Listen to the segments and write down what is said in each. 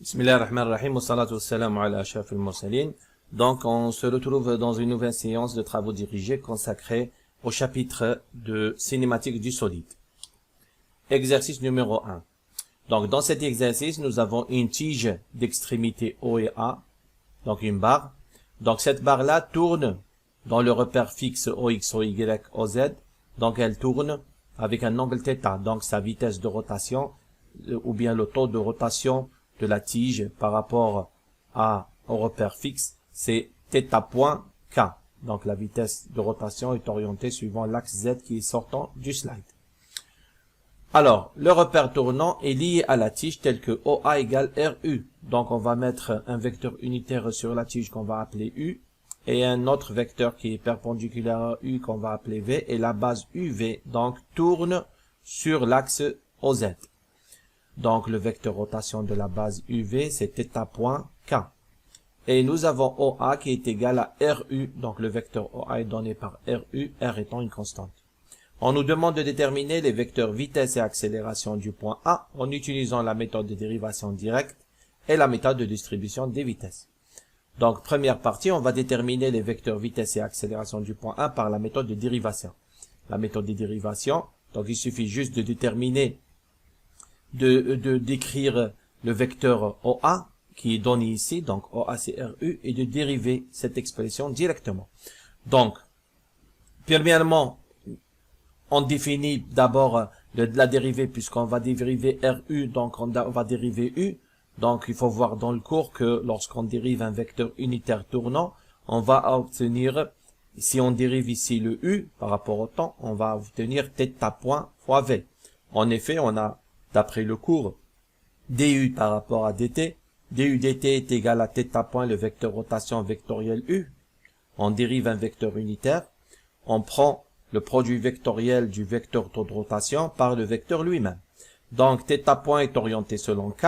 Bismillahirrahmanirrahim, wa salatu wassalamu ala ashrafil mursalin. Donc, on se retrouve dans une nouvelle séance de travaux dirigés consacrée au chapitre de cinématique du solide. Exercice numéro 1. Donc, dans cet exercice, nous avons une tige d'extrémité O et A, donc une barre. Donc, cette barre-là tourne dans le repère fixe OX, OY, OZ. Donc, elle tourne avec un angle θ. Donc, sa vitesse de rotation, ou bien le taux de rotation de la tige par rapport au repère fixe, c'est θ.k. Donc, la vitesse de rotation est orientée suivant l'axe Z qui est sortant du slide. Alors, le repère tournant est lié à la tige tel que OA égale RU. Donc, on va mettre un vecteur unitaire sur la tige qu'on va appeler U et un autre vecteur qui est perpendiculaire à U qu'on va appeler V, et la base UV donc tourne sur l'axe OZ. Donc, le vecteur rotation de la base UV, c'est θ.k. Et nous avons OA qui est égal à RU. Donc, le vecteur OA est donné par RU, R étant une constante. On nous demande de déterminer les vecteurs vitesse et accélération du point A en utilisant la méthode de dérivation directe et la méthode de distribution des vitesses. Donc, première partie, on va déterminer les vecteurs vitesse et accélération du point A par la méthode de dérivation. La méthode de dérivation, donc il suffit juste de déterminer d'écrire le vecteur OA qui est donné ici, donc OA c'est RU, et de dériver cette expression directement. Donc, premièrement, on définit d'abord la dérivée puisqu'on va dériver RU, donc on va dériver U. Donc, il faut voir dans le cours que lorsqu'on dérive un vecteur unitaire tournant, on va obtenir, si on dérive ici le U par rapport au temps, on va obtenir θ fois V. En effet, on a d'après le cours, du par rapport à dt, du dt est égal à θ le vecteur rotation vectoriel u. On dérive un vecteur unitaire, on prend le produit vectoriel du vecteur taux de rotation par le vecteur lui-même. Donc, θ est orienté selon k,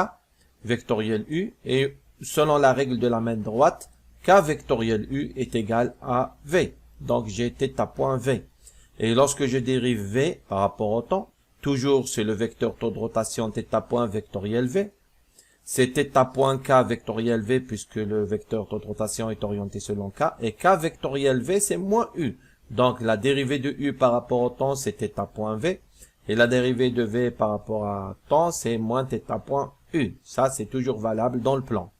vectoriel u, et selon la règle de la main droite, k vectoriel u est égal à v. Donc, j'ai θ v. Et lorsque je dérive v par rapport au temps, toujours, c'est le vecteur taux de rotation θ vectoriel v. C'est θ.k vectoriel v puisque le vecteur taux de rotation est orienté selon k. Et k vectoriel v, c'est moins u. Donc, la dérivée de u par rapport au temps, c'est θ.v. Et la dérivée de v par rapport à temps, c'est moins θ.u. Ça, c'est toujours valable dans le plan.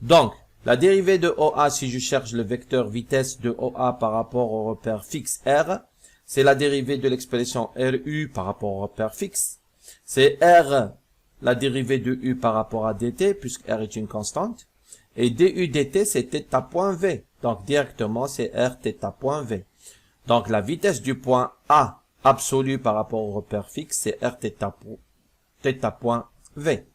Donc, la dérivée de OA, si je cherche le vecteur vitesse de OA par rapport au repère fixe R, c'est la dérivée de l'expression RU par rapport au repère fixe. C'est R, la dérivée de U par rapport à dt, puisque R est une constante. Et du dt, c'est θ.v. Donc, directement, c'est R θ.v. Donc, la vitesse du point A absolue par rapport au repère fixe, c'est R θ.v.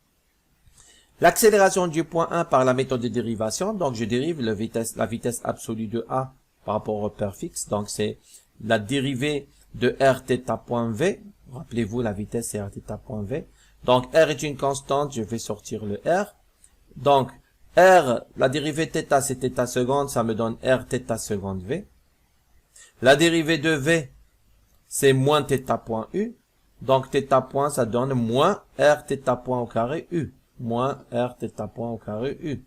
L'accélération du point 1 par la méthode de dérivation, donc je dérive la vitesse absolue de A par rapport au repère fixe. Donc, c'est la dérivée de r θ.v, rappelez-vous la vitesse c'est r θ.v, donc r est une constante, je vais sortir le r, donc r, la dérivée θ c'est θ seconde, ça me donne r θ seconde v, la dérivée de v c'est moins θ.u, donc θ. Ça donne moins r θ point au carré u, moins r θ point au carré u.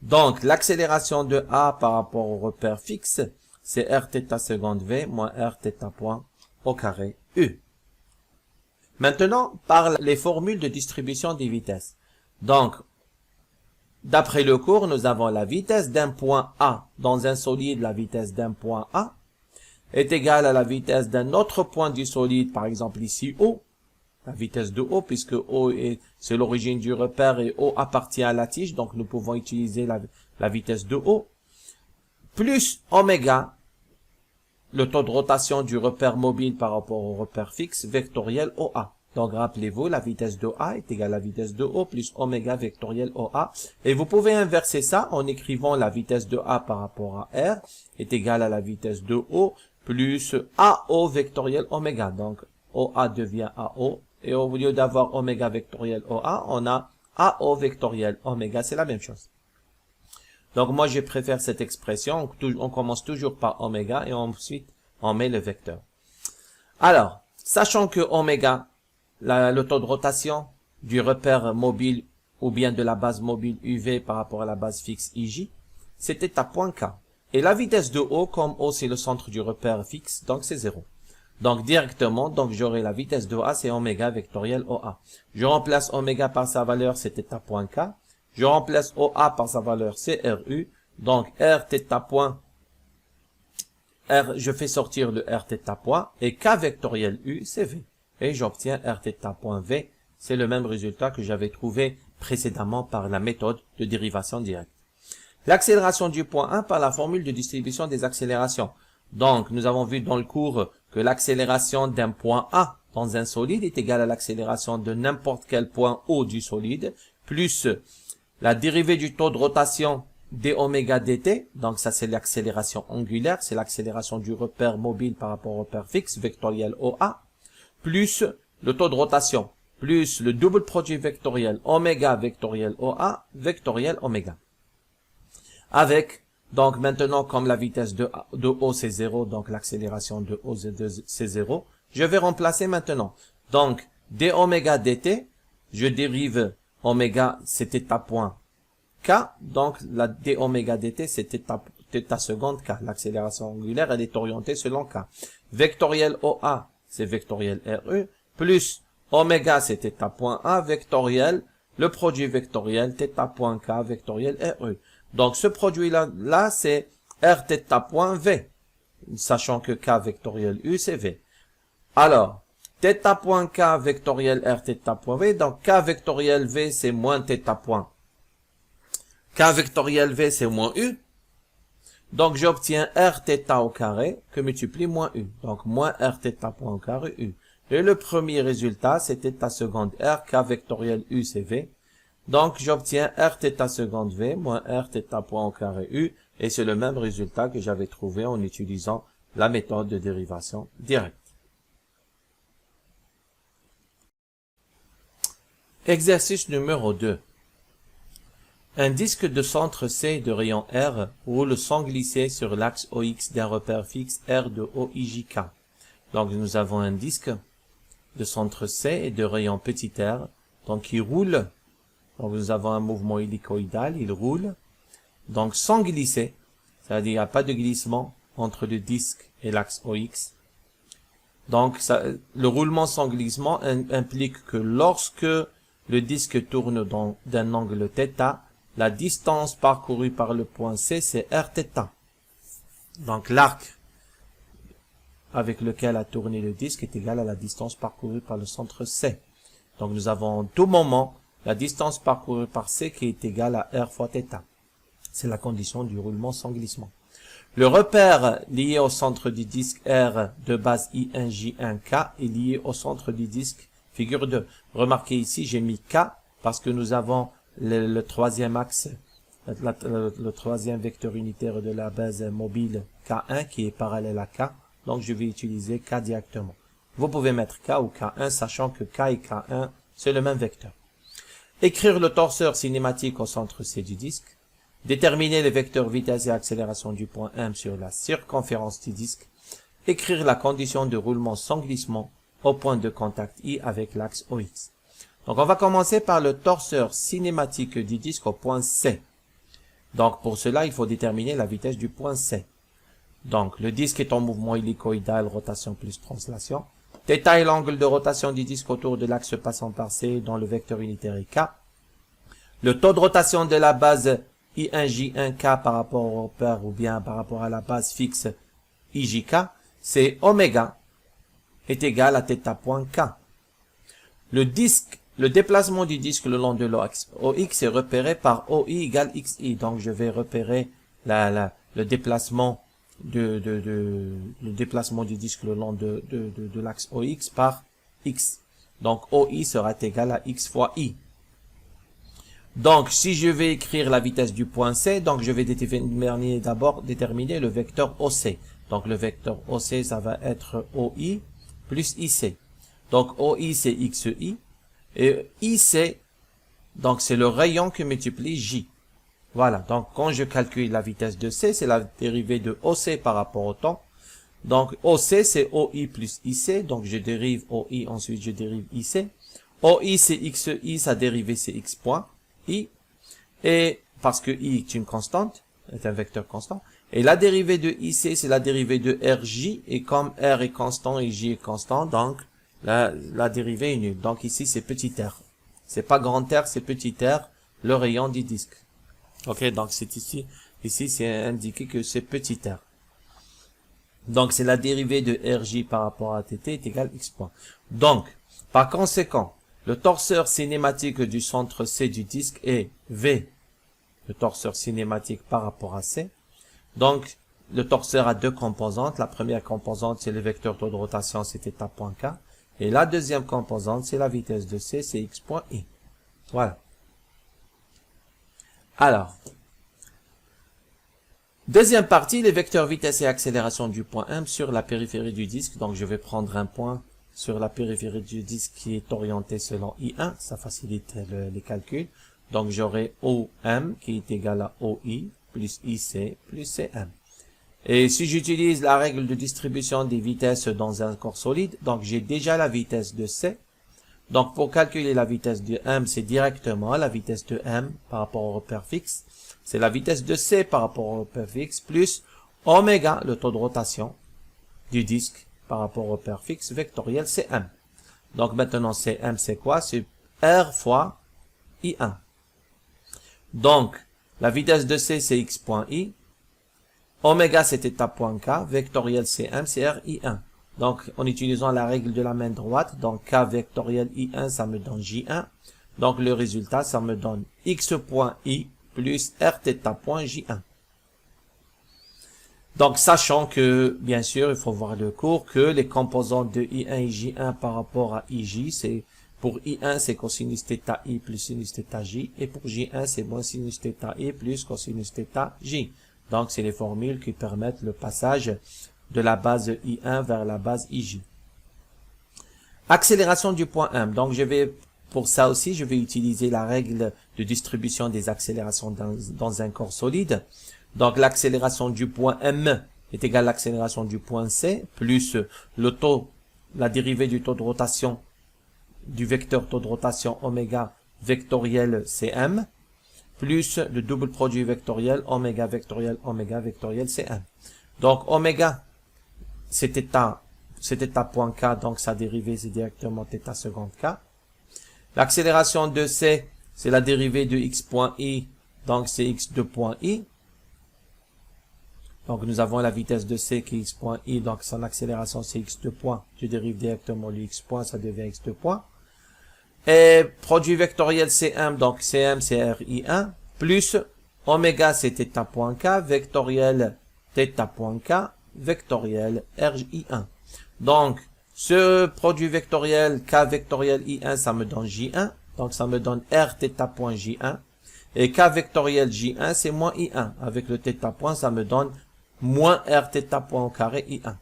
Donc l'accélération de a par rapport au repère fixe, c'est r θ seconde v moins r θ point au carré u. Maintenant, par les formules de distribution des vitesses. Donc, d'après le cours, nous avons la vitesse d'un point A dans un solide, la vitesse d'un point A est égale à la vitesse d'un autre point du solide, par exemple ici O, la vitesse de O, puisque O c'est l'origine du repère et O appartient à la tige, donc nous pouvons utiliser la vitesse de O, plus oméga, le taux de rotation du repère mobile par rapport au repère fixe vectoriel OA. Donc, rappelez-vous, la vitesse de A est égale à la vitesse de O plus oméga vectoriel OA. Et vous pouvez inverser ça en écrivant la vitesse de A par rapport à R est égale à la vitesse de O plus AO vectoriel oméga. Donc, OA devient AO. Et au lieu d'avoir oméga vectoriel OA, on a AO vectoriel oméga. C'est la même chose. Donc, moi, je préfère cette expression. On commence toujours par oméga et ensuite, on met le vecteur. Alors, sachant que oméga, le taux de rotation du repère mobile ou bien de la base mobile UV par rapport à la base fixe IJ, c'était à point K. Et la vitesse de O, comme O c'est le centre du repère fixe, donc c'est 0. Donc directement, donc j'aurai la vitesse de A, c'est oméga vectoriel OA. Je remplace oméga par sa valeur, c'était à point K. Je remplace OA par sa valeur, c'est RU. Donc R θ point, R, je fais sortir le R θ point, et K vectoriel U, c'est V. Et j'obtiens R θ point V. C'est le même résultat que j'avais trouvé précédemment par la méthode de dérivation directe. L'accélération du point 1 par la formule de distribution des accélérations. Donc, nous avons vu dans le cours que l'accélération d'un point A dans un solide est égale à l'accélération de n'importe quel point O du solide, plus la dérivée du taux de rotation dω dt, donc ça c'est l'accélération angulaire, c'est l'accélération du repère mobile par rapport au repère fixe, vectoriel OA, plus le taux de rotation, plus le double produit vectoriel oméga vectoriel OA, vectoriel oméga. Avec, donc maintenant, comme la vitesse de O c'est 0, donc l'accélération de O c'est 0, je vais remplacer maintenant. Donc, dω dt, je dérive oméga, c'était à point K, donc la dω dt, c'était θ seconde K. L'accélération angulaire, elle est orientée selon K. Vectoriel OA, c'est vectoriel RE, plus oméga, c'était à point A, vectoriel, le produit vectoriel, θ point K, vectoriel RE. Donc, ce produit-là, c'est R θ point V, sachant que K vectoriel U, c'est V. Alors, θ point K vectoriel R θ point V, donc K vectoriel V, c'est moins θ point. K vectoriel V, c'est moins U. Donc, j'obtiens R θ au carré, que multiplie moins U. Donc, moins R θ point au carré U. Et le premier résultat, c'était θ seconde R, K vectoriel U, c'est V. Donc, j'obtiens R θ seconde V moins R θ point au carré U, et c'est le même résultat que j'avais trouvé en utilisant la méthode de dérivation directe. Exercice numéro 2. Un disque de centre C de rayon R roule sans glisser sur l'axe OX d'un repère fixe R de OIJK. Donc, nous avons un disque de centre C et de rayon petit r, donc il roule. Donc, nous avons un mouvement hélicoïdal, il roule. Donc, sans glisser, c'est-à-dire il n'y a pas de glissement entre le disque et l'axe OX. Donc, le roulement sans glissement implique que lorsque le disque tourne d'un angle θ, la distance parcourue par le point C, c'est r θ. Donc, l'arc avec lequel a tourné le disque est égal à la distance parcourue par le centre C. Donc, nous avons en tout moment la distance parcourue par C qui est égale à R fois θ. C'est la condition du roulement sans glissement. Le repère lié au centre du disque R de base I1J1K est lié au centre du disque figure 2. Remarquez ici, j'ai mis K parce que nous avons le troisième axe, le troisième vecteur unitaire de la base mobile K1 qui est parallèle à K. Donc, je vais utiliser K directement. Vous pouvez mettre K ou K1, sachant que K et K1, c'est le même vecteur. Écrire le torseur cinématique au centre C du disque. Déterminer les vecteurs vitesse et accélération du point M sur la circonférence du disque. Écrire la condition de roulement sans glissement au point de contact I avec l'axe OX. Donc, on va commencer par le torseur cinématique du disque au point C. Donc, pour cela, il faut déterminer la vitesse du point C. Donc, le disque est en mouvement hélicoïdal, rotation plus translation. Θ est l'angle de rotation du disque autour de l'axe passant par C dont le vecteur unitaire est K. Le taux de rotation de la base I1J1K par rapport au repère ou bien par rapport à la base fixe IJK, c'est oméga est égal à θ point K. Le déplacement du disque le long de l'axe OX est repéré par OI égale XI. Donc, je vais repérer le déplacement le déplacement du disque le long de l'axe OX par X. Donc, OI sera égal à X fois I. Donc, si je vais écrire la vitesse du point C, donc je vais d'abord déterminer le vecteur OC. Donc, le vecteur OC, ça va être OI plus IC. Donc, OI, c'est XI. Et IC, donc c'est le rayon qui multiplie J. Voilà, donc quand je calcule la vitesse de C, c'est la dérivée de OC par rapport au temps. Donc OC, c'est OI plus IC, donc je dérive OI, ensuite je dérive IC. OI, c'est XI, sa dérivée, c'est X point. i, et parce que i est une constante, est un vecteur constant, et la dérivée de ic, c'est la dérivée de rj, et comme r est constant et j est constant, donc la dérivée est nulle. Donc ici, c'est petit r. C'est pas grand R, c'est petit r, le rayon du disque. Ok, donc c'est ici c'est indiqué que c'est petit r. Donc c'est la dérivée de rj par rapport à tt est égale x point. Donc, par conséquent, le torseur cinématique du centre C du disque est V, le torseur cinématique par rapport à C. Donc, le torseur a deux composantes. La première composante, c'est le vecteur taux de rotation, c'est θ point K. Et la deuxième composante, c'est la vitesse de C, c'est x point I. Voilà. Alors, deuxième partie, les vecteurs vitesse et accélération du point M sur la périphérie du disque. Donc, je vais prendre un point sur la périphérie du disque qui est orienté selon I1. Ça facilite les calculs. Donc, j'aurai OM qui est égal à OI plus IC plus CM. Et si j'utilise la règle de distribution des vitesses dans un corps solide, donc j'ai déjà la vitesse de C. Donc, pour calculer la vitesse de M, c'est directement la vitesse de M par rapport au repère fixe. C'est la vitesse de C par rapport au repère fixe plus oméga, le taux de rotation du disque par rapport au repère fixe vectoriel Cm. Donc, maintenant, Cm, c'est quoi? C'est R fois I1. Donc, la vitesse de C, c'est x point I. Oméga, c'est θ point K. Vectoriel Cm, c'est R I1. Donc, en utilisant la règle de la main droite, donc K vectoriel I1, ça me donne J1. Donc, le résultat, ça me donne x point I plus Rθ point J1. Donc, sachant que, bien sûr, il faut voir le cours, que les composantes de I1 et J1 par rapport à IJ, c'est, pour I1, c'est cosinus θI plus sinus θJ, et pour J1, c'est moins sinus θI plus cosinus θJ. Donc, c'est les formules qui permettent le passage de la base I1 vers la base IJ. Accélération du point M. Donc, pour ça aussi, je vais utiliser la règle de distribution des accélérations dans un corps solide. Donc, l'accélération du point M est égale à l'accélération du point C, plus la dérivée du taux de rotation, du vecteur taux de rotation oméga vectoriel Cm, plus le double produit vectoriel oméga vectoriel Cm. Donc, oméga, c'est θ point K, donc sa dérivée, c'est directement θ seconde K. L'accélération de C, c'est la dérivée de x point I, donc c'est x2 point I. Donc, nous avons la vitesse de C qui est x point I, donc son accélération, c'est x2 point. Je dérive directement le x point, ça devient x2 point. Et produit vectoriel Cm, donc Cm, c'est RI1, plus oméga, c'est θ point K, vectoriel θ point K, vectoriel RI1. Donc, ce produit vectoriel K vectoriel I1, ça me donne J1. Donc, ça me donne Rθ point J1. Et K vectoriel J1, c'est moins I1. Avec le θ point, ça me donne moins Rθ point au carré I1.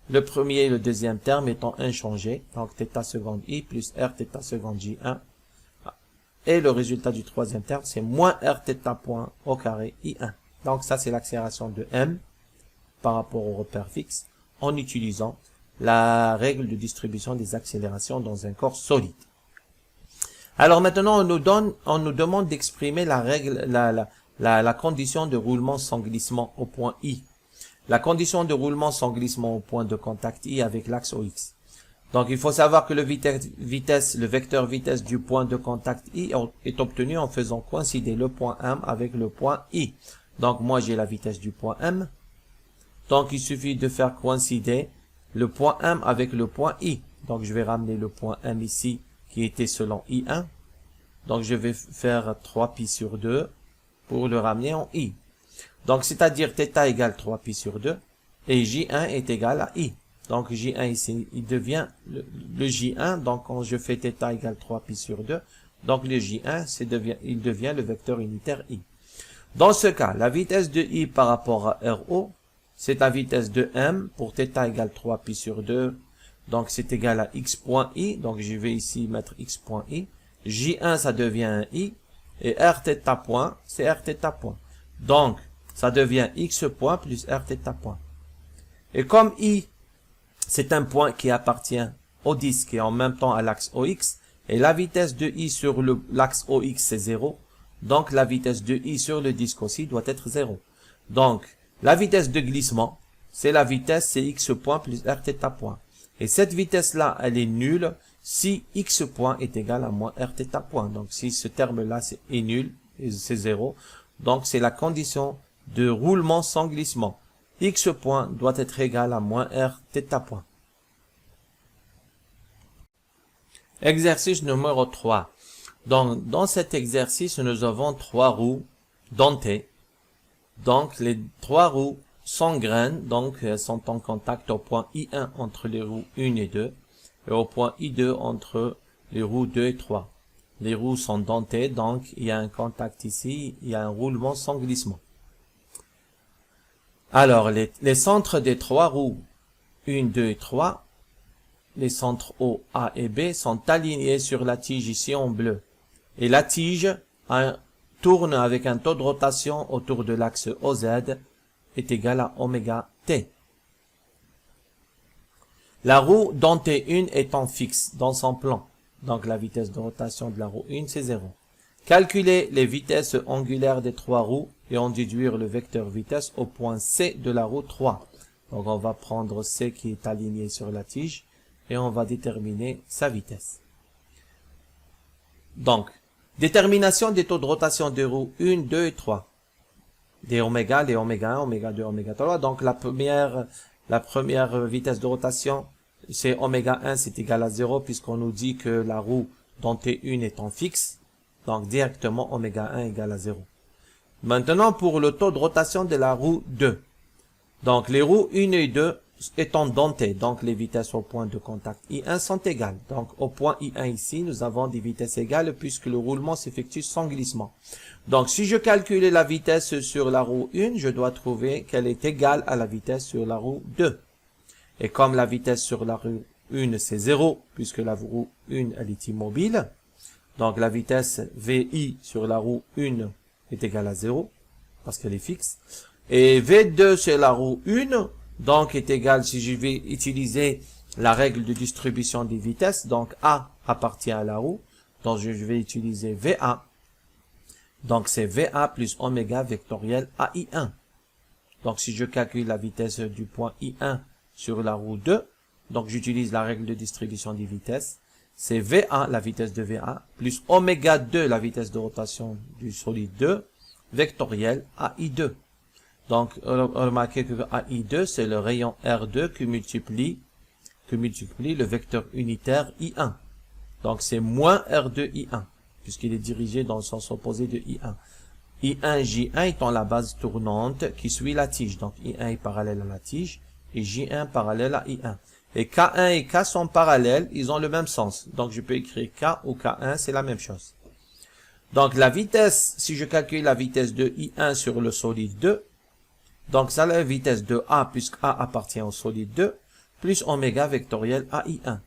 Le premier et le deuxième terme étant inchangés. Donc, θ seconde I plus Rθ seconde J1. Et le résultat du troisième terme, c'est moins Rθ point au carré I1. Donc, ça, c'est l'accélération de M par rapport au repère fixe en utilisant la règle de distribution des accélérations dans un corps solide. Alors maintenant, on nous demande d'exprimer la règle, la condition de roulement sans glissement au point I. La condition de roulement sans glissement au point de contact I avec l'axe OX. Donc, il faut savoir que le vecteur vitesse du point de contact I est obtenu en faisant coïncider le point M avec le point I. Donc, moi, j'ai la vitesse du point M. Donc, il suffit de faire coïncider le point M avec le point I. Donc, je vais ramener le point M ici, qui était selon I1. Donc, je vais faire 3pi sur 2 pour le ramener en I. Donc, c'est-à-dire θ égale 3pi sur 2 et J1 est égal à I. Donc, J1 ici, il devient le J1. Donc, quand je fais θ égale 3pi sur 2, donc le J1, il devient le vecteur unitaire I. Dans ce cas, la vitesse de I par rapport à RO, c'est la vitesse de M pour θ égale 3pi sur 2. Donc, c'est égal à x point I. Donc, je vais ici mettre x point I. J1, ça devient un I. Et Rθ point, c'est Rθ point. Donc, ça devient x point plus Rθ point. Et comme I, c'est un point qui appartient au disque et en même temps à l'axe OX, et la vitesse de I sur l'axe OX, c'est 0. Donc, la vitesse de I sur le disque aussi doit être 0. Donc, la vitesse de glissement, c'est la vitesse, c'est x point plus r θ point. Et cette vitesse-là, elle est nulle si x point est égal à moins r θ point. Donc, si ce terme-là est nul, c'est 0. Donc, c'est la condition de roulement sans glissement. X point doit être égal à moins r θ point. Exercice numéro 3. Donc, dans cet exercice, nous avons 3 roues dentées. Donc, les 3 roues s'engrainent, donc elles sont en contact au point I1 entre les roues 1 et 2, et au point I2 entre les roues 2 et 3. Les roues sont dentées, donc il y a un contact ici, il y a un roulement sans glissement. Alors, les centres des 3 roues 1, 2 et 3, les centres O, A et B sont alignés sur la tige ici en bleu. Et la tige tourne avec un taux de rotation autour de l'axe OZ est égal à oméga T. La roue dentée 1 étant fixe dans son plan. Donc la vitesse de rotation de la roue 1 c'est 0. Calculer les vitesses angulaires des 3 roues et en déduire le vecteur vitesse au point C de la roue 3. Donc on va prendre C qui est aligné sur la tige et on va déterminer sa vitesse. Donc, détermination des taux de rotation des roues 1, 2 et 3. Des oméga, les oméga 1, oméga 2, oméga 3. Donc la première vitesse de rotation, c'est oméga 1, c'est égal à 0 puisqu'on nous dit que la roue dentée 1 est en fixe. Donc directement oméga 1 égale à 0. Maintenant pour le taux de rotation de la roue 2. Donc les roues 1 et 2 étant dentées, donc les vitesses au point de contact I1 sont égales. Donc au point I1 ici, nous avons des vitesses égales puisque le roulement s'effectue sans glissement. Donc si je calcule la vitesse sur la roue 1, je dois trouver qu'elle est égale à la vitesse sur la roue 2. Et comme la vitesse sur la roue 1 c'est 0, puisque la roue 1 elle est immobile, donc la vitesse VI sur la roue 1 est égale à 0, parce qu'elle est fixe. Et V2 sur la roue 1, donc est égal, si je vais utiliser la règle de distribution des vitesses, donc A appartient à la roue, donc je vais utiliser VA. Donc c'est VA plus oméga vectoriel AI1. Donc si je calcule la vitesse du point I1 sur la roue 2, donc j'utilise la règle de distribution des vitesses, c'est VA, la vitesse de VA, plus oméga 2, la vitesse de rotation du solide 2, vectoriel AI2. Donc, remarquez que AI2, c'est le rayon R2 qui multiplie le vecteur unitaire I1. Donc, c'est moins R2 I1, puisqu'il est dirigé dans le sens opposé de I1. I1, J1 étant la base tournante qui suit la tige. Donc, I1 est parallèle à la tige et J1 parallèle à I1. Et K1 et K sont parallèles, ils ont le même sens. Donc, je peux écrire K ou K1, c'est la même chose. Donc, la vitesse, si je calcule la vitesse de I1 sur le solide 2, donc ça la vitesse de A, puisque A appartient au solide 2, plus oméga vectoriel AI1.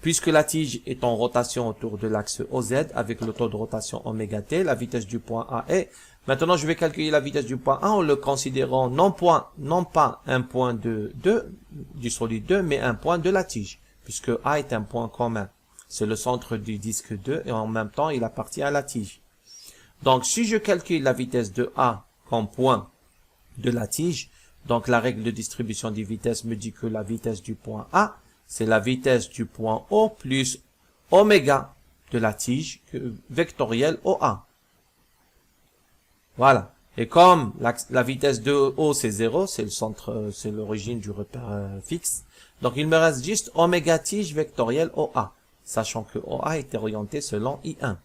Puisque la tige est en rotation autour de l'axe OZ avec le taux de rotation oméga T, la vitesse du point A est. Maintenant, je vais calculer la vitesse du point A en le considérant non pas un point du solide 2, mais un point de la tige, puisque A est un point commun. C'est le centre du disque 2 et en même temps, il appartient à la tige. Donc, si je calcule la vitesse de A comme point de la tige, donc la règle de distribution des vitesses me dit que la vitesse du point A, c'est la vitesse du point O plus oméga de la tige vectorielle OA. Voilà. Et comme la vitesse de O c'est 0, c'est le centre, c'est l'origine du repère fixe. Donc il me reste juste oméga tige vectorielle OA, sachant que OA est orienté selon I1.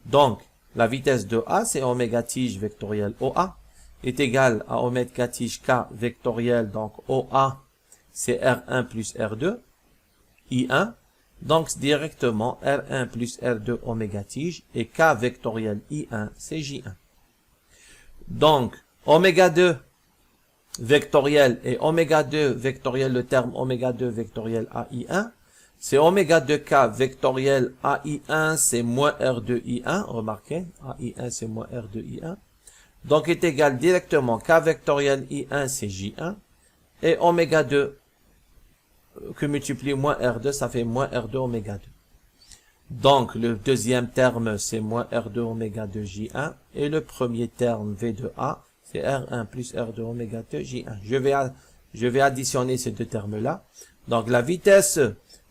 Donc la vitesse de A c'est oméga tige vectorielle OA est égal à oméga tige K vectoriel, donc OA c'est R1 plus R2, I1, donc directement R1 plus R2 oméga tige, et K vectoriel I1 c'est J1. Donc, oméga 2 vectoriel et oméga 2 vectoriel, le terme oméga 2 vectoriel AI1, c'est oméga 2K vectoriel AI1 c'est moins R2I1, remarquez, AI1 c'est moins R2I1. Donc est égal directement K vectoriel I1 c'est J1 et oméga 2 que multiplie moins R2 ça fait moins R2 oméga 2. Donc, le deuxième terme, c'est moins R2 oméga 2 J1. Et le premier terme, V2A, c'est R1 plus R2 oméga 2 J1. Je vais additionner ces deux termes-là. Donc, la vitesse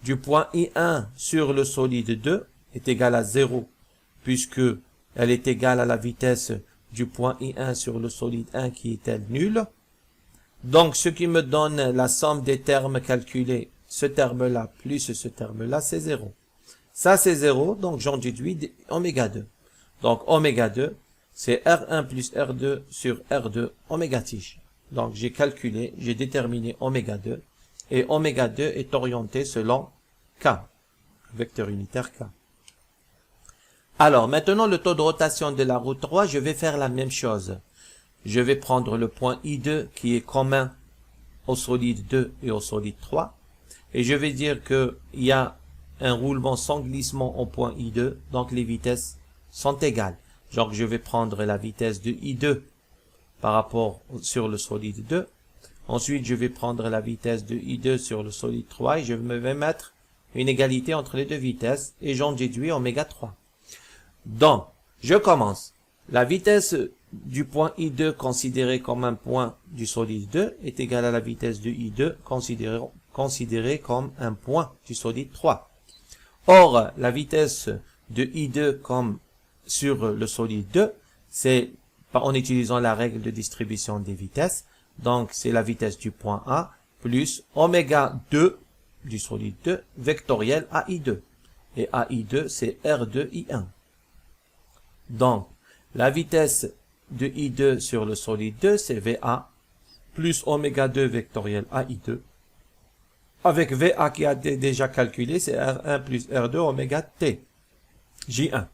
du point I1 sur le solide 2 est égale à 0, puisque elle est égale à la vitesse du point I1 sur le solide 1 qui est elle nulle. Donc, ce qui me donne la somme des termes calculés, ce terme-là plus ce terme-là, c'est 0. Ça, c'est 0, donc j'en déduis oméga 2. Donc, oméga 2, c'est R1 plus R2 sur R2 oméga tige. Donc, j'ai calculé, j'ai déterminé oméga 2, et oméga 2 est orienté selon K, vecteur unitaire K. Alors, maintenant, le taux de rotation de la roue 3, je vais faire la même chose. Je vais prendre le point I2 qui est commun au solide 2 et au solide 3, et je vais dire que il y a un roulement sans glissement au point I2, donc les vitesses sont égales. Donc je vais prendre la vitesse de I2 par rapport sur le solide 2. Ensuite, je vais prendre la vitesse de I2 sur le solide 3 et je vais mettre une égalité entre les deux vitesses et j'en déduis oméga 3. Donc, je commence. La vitesse du point I2 considéré comme un point du solide 2 est égale à la vitesse de I2 considéré comme un point du solide 3. Or, la vitesse de I2 comme sur le solide 2, c'est en utilisant la règle de distribution des vitesses. Donc, c'est la vitesse du point A plus oméga 2 du solide 2 vectoriel AI2. Et AI2, c'est R2I1. Donc, la vitesse de I2 sur le solide 2, c'est VA plus oméga 2 vectoriel AI2. Avec VA qui a déjà calculé, c'est R1 plus R2 oméga T, J1.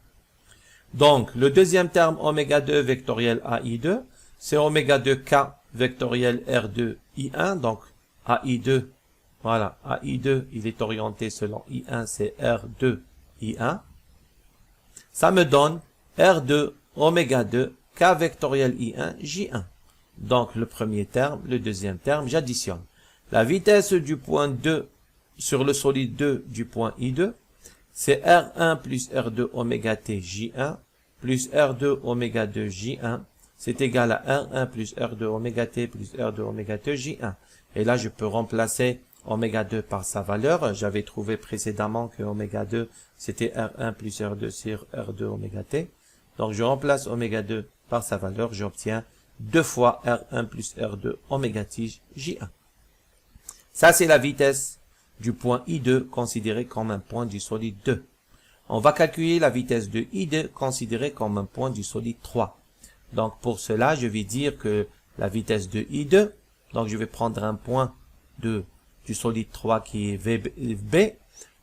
Donc, le deuxième terme oméga 2 vectoriel AI2, c'est oméga 2K vectoriel R2 I1. Donc, AI2, voilà, AI2, il est orienté selon I1, c'est R2 I1. Ça me donne R2 oméga 2 K vectoriel I1 J1. Donc, le premier terme, le deuxième terme, j'additionne. La vitesse du point 2 sur le solide 2 du point I2, c'est R1 plus R2 oméga T J1 plus R2 oméga 2 J1, c'est égal à R1 plus R2 oméga T plus R2 oméga T J1. Et là, je peux remplacer oméga 2 par sa valeur. J'avais trouvé précédemment que oméga 2, c'était R1 plus R2 sur R2 oméga T. Donc, je remplace oméga 2 par sa valeur, j'obtiens 2 fois R1 plus R2 oméga tige J1. Ça, c'est la vitesse du point I2 considéré comme un point du solide 2. On va calculer la vitesse de I2 considérée comme un point du solide 3. Donc, pour cela, je vais dire que la vitesse de I2, donc je vais prendre un point du solide 3 qui est VB.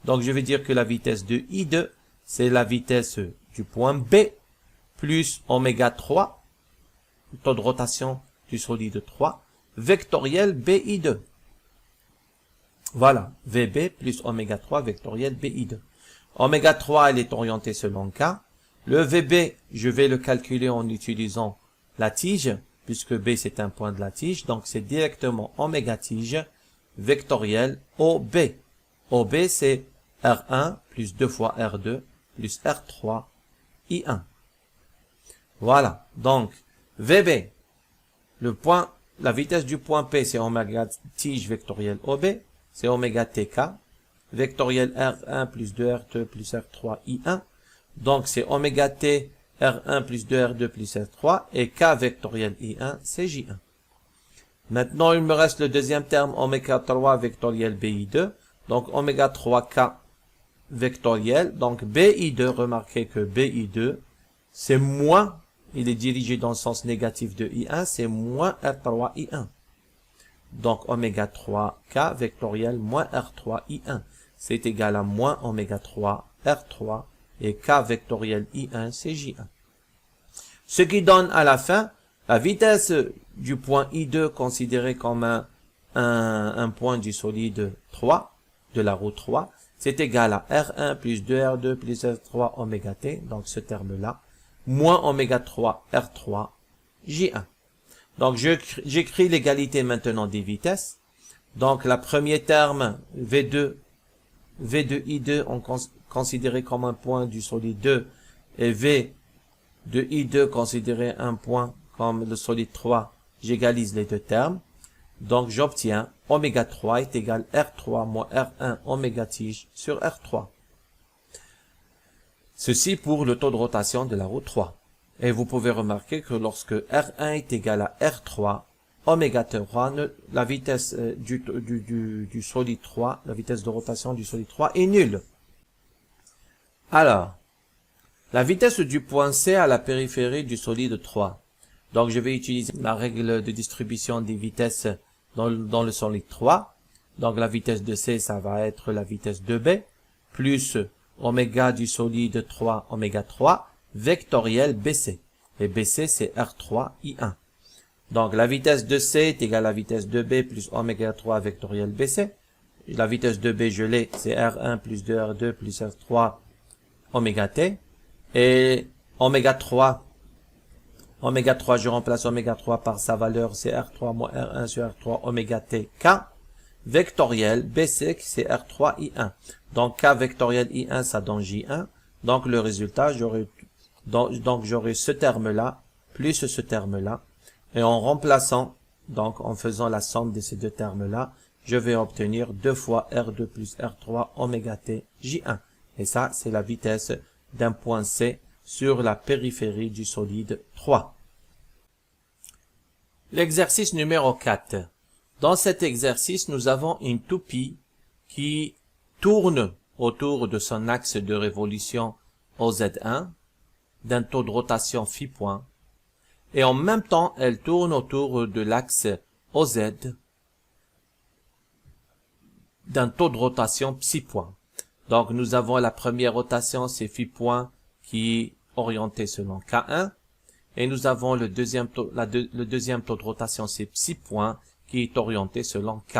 Donc, je vais dire que la vitesse de I2, c'est la vitesse du point B plus oméga 3, taux de rotation du solide 3, vectoriel BI2. Voilà, VB plus oméga 3 vectoriel BI2. Oméga 3, elle est orientée selon K. Le VB, je vais le calculer en utilisant la tige, puisque B c'est un point de la tige, donc c'est directement oméga tige vectoriel OB. OB c'est R1 plus 2 fois R2 plus R3 I1. Voilà, donc VB, la vitesse du point P c'est oméga tige vectoriel OB. C'est oméga TK, vectoriel R1 plus 2R2 plus R3 I1. Donc, c'est oméga T R1 plus 2R2 plus R3 et K vectoriel I1, c'est J1. Maintenant, il me reste le deuxième terme, oméga 3 vectoriel BI2. Donc, oméga 3K vectoriel. Donc, BI2, remarquez que BI2, c'est moins, il est dirigé dans le sens négatif de I1, c'est moins R3 I1. Donc, oméga 3K vectoriel moins R3 I1. C'est égal à moins oméga 3 R3 et K vectoriel I1, c'est J1. Ce qui donne à la fin la vitesse du point I2 considéré comme un point du solide 3, de la roue 3, c'est égal à R1 plus 2R2 plus R3 oméga T, donc ce terme-là, moins oméga 3 R3 J1. Donc, j'écris l'égalité maintenant des vitesses. Donc, le premier terme, V2I2, considéré comme un point du solide 2 et V de I2 considéré un point comme le solide 3, j'égalise les deux termes. Donc j'obtiens oméga 3 est égal R3 moins R1 oméga tige sur R3. Ceci pour le taux de rotation de la roue 3. Et vous pouvez remarquer que lorsque R1 est égal à R3, oméga 3, la vitesse du solide 3, la vitesse de rotation du solide 3 est nulle. Alors, la vitesse du point C à la périphérie du solide 3. Donc, je vais utiliser la règle de distribution des vitesses dans le solide 3. Donc, la vitesse de C, ça va être la vitesse de B, plus oméga du solide 3, oméga 3, vectoriel BC. Et BC, c'est R3I1. Donc, la vitesse de C est égale à la vitesse de B plus oméga 3 vectoriel BC. La vitesse de B, je l'ai, c'est R1 plus 2R2 plus R3 oméga T. Et oméga 3, je remplace oméga 3 par sa valeur, c'est R3 moins R1 sur R3 oméga T K. Vectoriel BC, c'est R3I1. Donc, K vectoriel I1, ça donne J1. Donc, le résultat, j'aurai ce terme-là, plus ce terme-là. Et en remplaçant, donc en faisant la somme de ces deux termes-là, je vais obtenir 2 fois R2 plus R3 oméga T J1. Et ça, c'est la vitesse d'un point C sur la périphérie du solide 3. L'exercice numéro 4. Dans cet exercice, nous avons une toupie qui tourne autour de son axe de révolution OZ1 d'un taux de rotation phi point. Et en même temps, elle tourne autour de l'axe OZ d'un taux de rotation psi point. Donc, nous avons la première rotation, c'est phi point qui est orienté selon K1. Et nous avons le deuxième taux de rotation, c'est psi point qui est orienté selon K.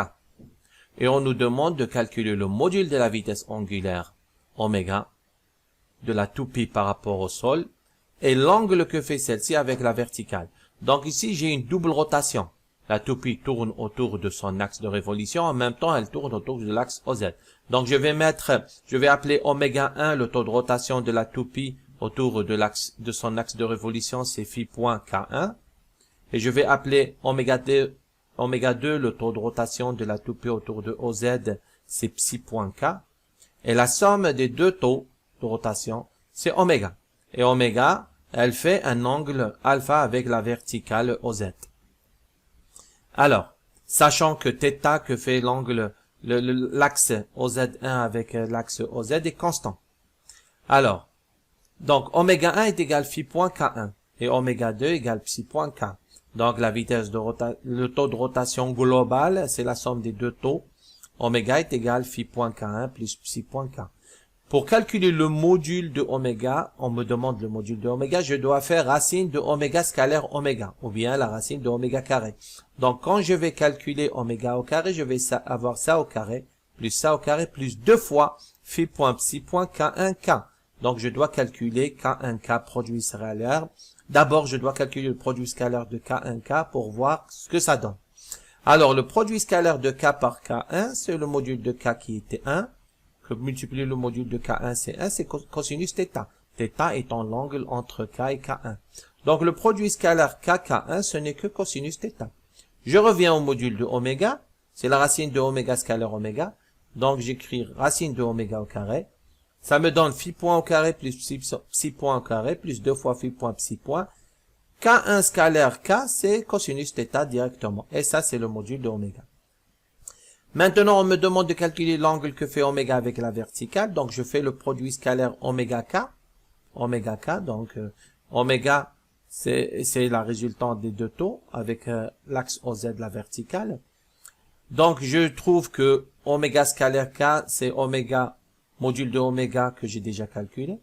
Et on nous demande de calculer le module de la vitesse angulaire oméga de la toupie par rapport au sol et l'angle que fait celle-ci avec la verticale. Donc ici, j'ai une double rotation. La toupie tourne autour de son axe de révolution, en même temps, elle tourne autour de l'axe OZ. Donc je vais appeler oméga 1 le taux de rotation de la toupie autour de son axe de révolution, c'est phi point K1. Et je vais appeler oméga 2 le taux de rotation de la toupie autour de OZ, c'est psi point K. Et la somme des deux taux de rotation, c'est oméga. Et oméga, elle fait un angle alpha avec la verticale OZ. Alors, sachant que θ que fait l'angle, l'axe OZ1 avec l'axe OZ est constant. Alors, donc oméga 1 est égal phi point K1 et oméga 2 égale psi point K. Donc la vitesse de le taux de rotation global, c'est la somme des deux taux. Oméga est égal phi point K1 plus psi point K. Pour calculer le module de oméga, on me demande le module de oméga, je dois faire racine de oméga scalaire oméga, ou bien la racine de oméga carré. Donc quand je vais calculer oméga au carré, je vais avoir ça au carré, plus 2 fois phi point psi point K1K. Donc je dois calculer K1K produit scalaire. D'abord, je dois calculer le produit scalaire de K1K pour voir ce que ça donne. Alors le produit scalaire de K par K1, c'est le module de K qui était 1. Que multiplier le module de K1, c'est 1, c'est cosinus θ. Θ étant l'angle entre K et K1. Donc, le produit scalaire K1, ce n'est que cosinus θ. Je reviens au module de oméga. C'est la racine de oméga scalaire oméga. Donc, j'écris racine de oméga au carré. Ça me donne phi point au carré plus psi point au carré plus 2 fois phi point psi point. K1 scalaire K, c'est cosinus θ directement. Et ça, c'est le module de oméga. Maintenant, on me demande de calculer l'angle que fait oméga avec la verticale. Donc, je fais le produit scalaire oméga k. Oméga k, donc oméga, c'est la résultante des deux taux avec l'axe OZ, la verticale. Donc, je trouve que oméga scalaire k, c'est oméga, module de oméga que j'ai déjà calculé.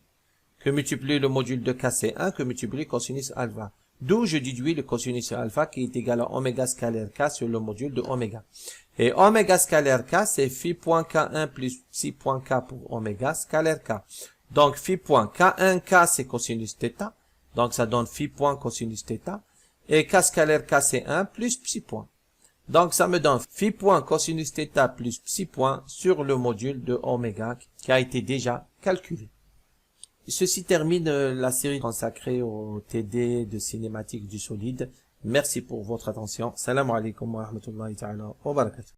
Que multiplier le module de k, c'est 1, que multiplier cosinus alpha. D'où je déduis le cosinus alpha qui est égal à oméga scalaire k sur le module de oméga. Et oméga scalaire k, c'est phi point K1 plus psi point K pour oméga scalaire k. Donc, phi point K1K, c'est cosinus θ. Donc, ça donne phi point cosinus θ. Et K scalaire K, c'est 1 plus psi point. Donc, ça me donne phi point cosinus θ plus psi point sur le module de oméga qui a été déjà calculer. Et ceci termine la série consacrée au TD de cinématique du solide. Merci pour votre attention. Salam alaikum wa rahmatullahi ta'ala wa barakatuh.